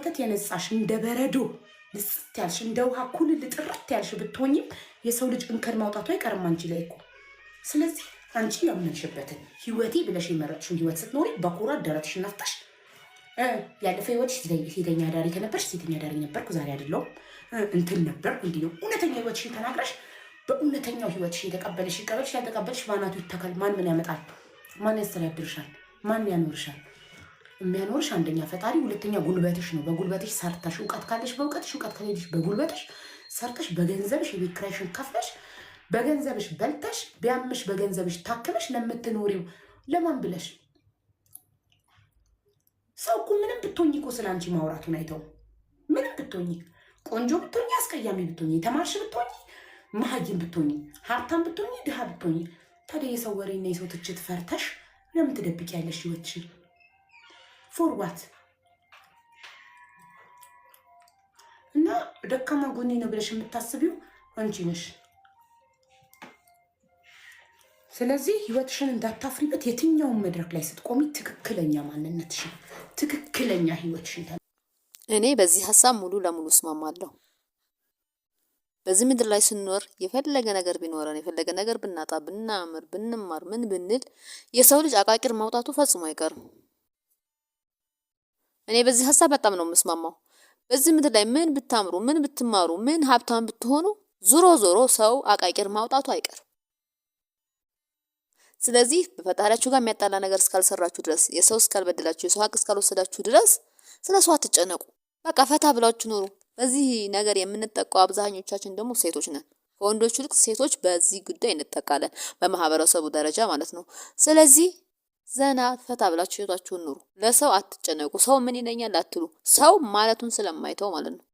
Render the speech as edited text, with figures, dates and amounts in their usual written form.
ወተት የነጻሽ እንደ በረዶ ልስት ያልሽ እንደ ውሃ ኩል ልጥረት ያልሽ ብትሆኝም የሰው ልጅ እንከን ማውጣቱ አይቀርም አንቺ ላይ እኮ። ስለዚህ አንቺ ያመንሽበትን ህይወቴ ብለሽ የመረጥሽውን ህይወት ስትኖሪ በኩራት ደረትሽን ነፍተሽ ያለፈ ህይወትሽ ሴተኛ አዳሪ ከነበርሽ ሴተኛ አዳሪ ነበርኩ ዛሬ አይደለሁም እንትን ነበርኩ እንዲህ ነው እውነተኛ ህይወትሽን ተናግረሽ በእውነተኛው ህይወትሽ የተቀበለሽ ይቀበልሽ፣ ያልተቀበልሽ ባናቱ ይተካል። ማን ምን ያመጣል? ማን ያስተዳድርሻል? ማን ያኖርሻል? የሚያኖርሽ አንደኛ ፈጣሪ፣ ሁለተኛ ጉልበትሽ ነው። በጉልበትሽ ሰርተሽ እውቀት ካለሽ በእውቀትሽ፣ እውቀት ከሌለሽ በጉልበትሽ ሰርተሽ በገንዘብሽ የቤት ኪራይሽን ከፍለሽ በገንዘብሽ በልተሽ ቢያምሽ በገንዘብሽ ታክመሽ ለምትኖሪው ለማን ብለሽ? ሰው እኮ ምንም ብትሆኝ እኮ ስለ አንቺ ማውራቱን አይተው። ምንም ብትሆኝ፣ ቆንጆ ብትሆኝ፣ አስቀያሚ ብትሆኝ፣ የተማርሽ ብትሆኝ፣ መሀይም ብትሆኝ፣ ሀብታም ብትሆኝ፣ ድሃ ብትሆኝ፣ ታዲያ የሰው ወሬና የሰው ትችት ፈርተሽ ለምን ትደብቂያለሽ ህይወትሽን? ፎርዋት እና ደካማ ጎኔ ነው ብለሽ የምታስቢው አንቺ ነሽ። ስለዚህ ህይወትሽን እንዳታፍሪበት። የትኛውን መድረክ ላይ ስትቆሚ ትክክለኛ ማንነትሽን፣ ትክክለኛ ህይወትሽን። እኔ በዚህ ሀሳብ ሙሉ ለሙሉ እስማማለሁ። በዚህ ምድር ላይ ስንኖር የፈለገ ነገር ቢኖረን የፈለገ ነገር ብናጣ ብናምር ብንማር ምን ብንል የሰው ልጅ አቃቂር ማውጣቱ ፈጽሞ አይቀርም። እኔ በዚህ ሀሳብ በጣም ነው የምስማማው። በዚህ ምድር ላይ ምን ብታምሩ ምን ብትማሩ ምን ሀብታም ብትሆኑ ዞሮ ዞሮ ሰው አቃቂር ማውጣቱ አይቀርም። ስለዚህ በፈጣሪያችሁ ጋር የሚያጣላ ነገር እስካልሰራችሁ ድረስ የሰው እስካልበደላችሁ የሰው ሀቅ እስካልወሰዳችሁ ድረስ ስለ ሰው አትጨነቁ። በቃ ፈታ ብላችሁ ኑሩ። በዚህ ነገር የምንጠቀው አብዛኞቻችን ደግሞ ሴቶች ነን። ከወንዶቹ ይልቅ ሴቶች በዚህ ጉዳይ እንጠቃለን፣ በማህበረሰቡ ደረጃ ማለት ነው። ስለዚህ ዘና ፈታ ብላችሁ ህይወታችሁን ኑሩ። ለሰው አትጨነቁ። ሰው ምን ይለኛል አትሉ። ሰው ማለቱን ስለማይተው ማለት ነው።